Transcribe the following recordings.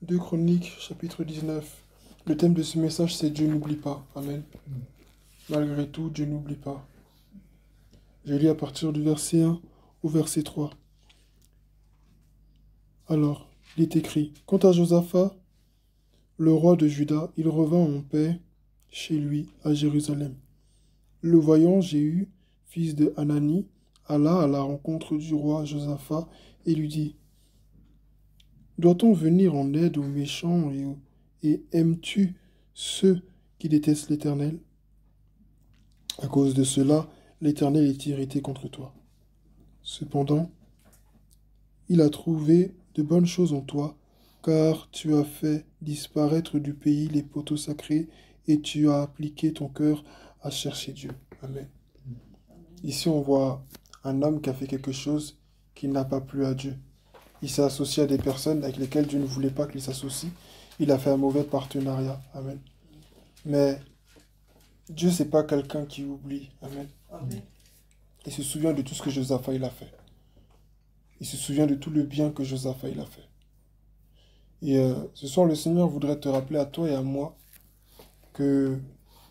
2 Chroniques, chapitre 19. Le thème de ce message, c'est Dieu n'oublie pas. Amen. Malgré tout, Dieu n'oublie pas. Je lis à partir du verset 1 au verset 3. Alors, il est écrit, quant à Josaphat, le roi de Juda, il revint en paix chez lui à Jérusalem. Le voyant, Jéhu, fils de Hanani, alla à la rencontre du roi Josaphat et lui dit, doit-on venir en aide aux méchants et aimes-tu ceux qui détestent l'Éternel? À cause de cela, l'Éternel est irrité contre toi. Cependant, il a trouvé de bonnes choses en toi, car tu as fait disparaître du pays les poteaux sacrés et tu as appliqué ton cœur à chercher Dieu. Amen. Ici, on voit un homme qui a fait quelque chose qui n'a pas plu à Dieu. Il s'est associé à des personnes avec lesquelles Dieu ne voulait pas qu'il s'associe. Il a fait un mauvais partenariat. Amen. Mais Dieu, c'est pas quelqu'un qui oublie. Amen. Amen. Il se souvient de tout ce que Josaphat il a fait. Il se souvient de tout le bien que Josaphat il a fait. Et ce soir, le Seigneur voudrait te rappeler à toi et à moi que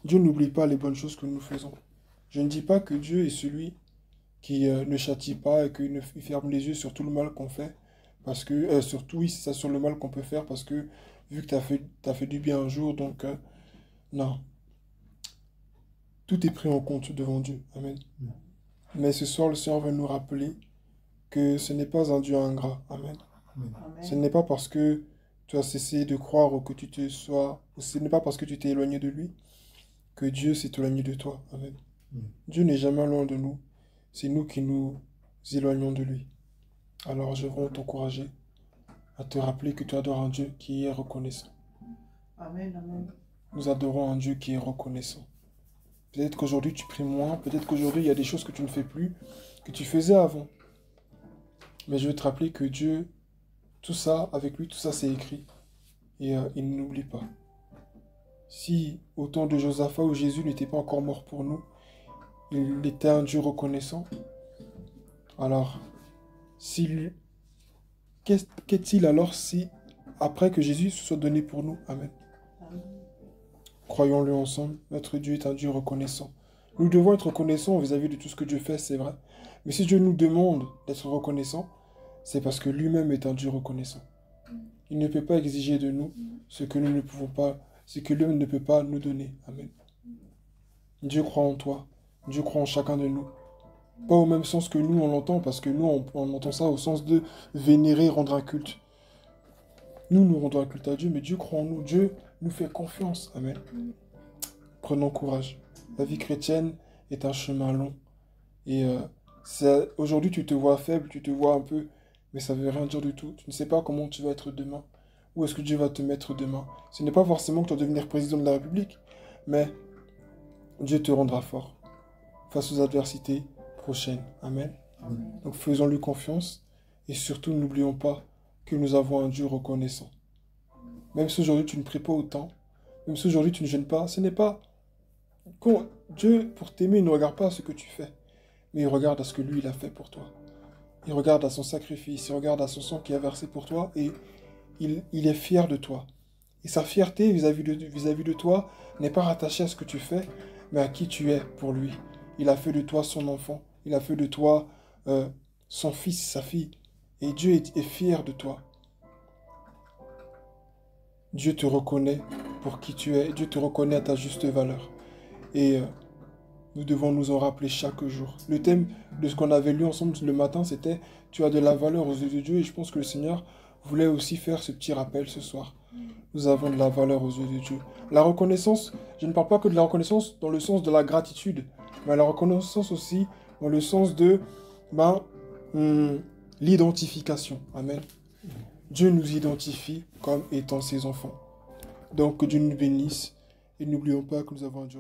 Dieu n'oublie pas les bonnes choses que nous faisons. Je ne dis pas que Dieu est celui qui ne châtie pas et qu'il ferme les yeux sur tout le mal qu'on fait. Parce que, surtout, oui, c'est ça, sur le mal qu'on peut faire, parce que vu que t'as fait du bien un jour, donc, non. Tout est pris en compte devant Dieu. Amen. Mais ce soir, le Seigneur veut nous rappeler que ce n'est pas un Dieu ingrat. Amen. Amen. Ce n'est pas parce que tu as cessé de croire ou que tu te sois, ou ce n'est pas parce que tu t'es éloigné de lui que Dieu s'est éloigné de toi. Amen. Dieu n'est jamais loin de nous. C'est nous qui nous éloignons de lui. Alors je veux t'encourager à te rappeler que tu adores un Dieu qui est reconnaissant. Amen, amen. Nous adorons un Dieu qui est reconnaissant. Peut-être qu'aujourd'hui tu pries moins, peut-être qu'aujourd'hui il y a des choses que tu ne fais plus, que tu faisais avant. Mais je veux te rappeler que Dieu, tout ça, avec lui, tout ça c'est écrit. Et il n'oublie pas. Si au temps de Josaphat où Jésus n'était pas encore mort pour nous, il était un Dieu reconnaissant, alors qu'est-il alors si, après que Jésus se soit donné pour nous? Amen. Croyons-le ensemble, notre Dieu est un Dieu reconnaissant. Nous devons être reconnaissants vis-à-vis de tout ce que Dieu fait, c'est vrai. Mais si Dieu nous demande d'être reconnaissants, c'est parce que lui-même est un Dieu reconnaissant. Il ne peut pas exiger de nous ce que nous ne pouvons pas, ce que lui-même ne peut pas nous donner. Amen. Dieu croit en toi. Dieu croit en chacun de nous. Pas au même sens que nous, on l'entend, parce que nous, on entend ça au sens de vénérer, rendre un culte. Nous rendons un culte à Dieu, mais Dieu croit en nous. Dieu nous fait confiance. Amen. Prenons courage. La vie chrétienne est un chemin long. Et aujourd'hui, tu te vois faible, tu te vois un peu, mais ça ne veut rien dire du tout. Tu ne sais pas comment tu vas être demain. Où est-ce que Dieu va te mettre demain? Ce n'est pas forcément que tu vas devenir président de la République, mais Dieu te rendra fort face aux adversités prochaines. Amen. Amen. Donc faisons-lui confiance et surtout n'oublions pas que nous avons un Dieu reconnaissant. Même si aujourd'hui tu ne pries pas autant, même si aujourd'hui tu ne jeûnes pas, ce n'est pas... Quand Dieu, pour t'aimer, il ne regarde pas à ce que tu fais, mais il regarde à ce que lui, il a fait pour toi. Il regarde à son sacrifice, il regarde à son sang qui a versé pour toi et il est fier de toi. Et sa fierté vis-à-vis de toi n'est pas rattachée à ce que tu fais, mais à qui tu es pour lui. Il a fait de toi son enfant. Il a fait de toi son fils, sa fille. Et Dieu est fier de toi. Dieu te reconnaît pour qui tu es. Dieu te reconnaît à ta juste valeur. Et nous devons nous en rappeler chaque jour. Le thème de ce qu'on avait lu ensemble le matin, c'était « Tu as de la valeur aux yeux de Dieu ». Et je pense que le Seigneur voulait aussi faire ce petit rappel ce soir. Nous avons de la valeur aux yeux de Dieu. La reconnaissance, je ne parle pas que de la reconnaissance dans le sens de la gratitude, mais la reconnaissance aussi dans le sens de l'identification. Amen. Dieu nous identifie comme étant ses enfants. Donc que Dieu nous bénisse et n'oublions pas que nous avons un Dieu.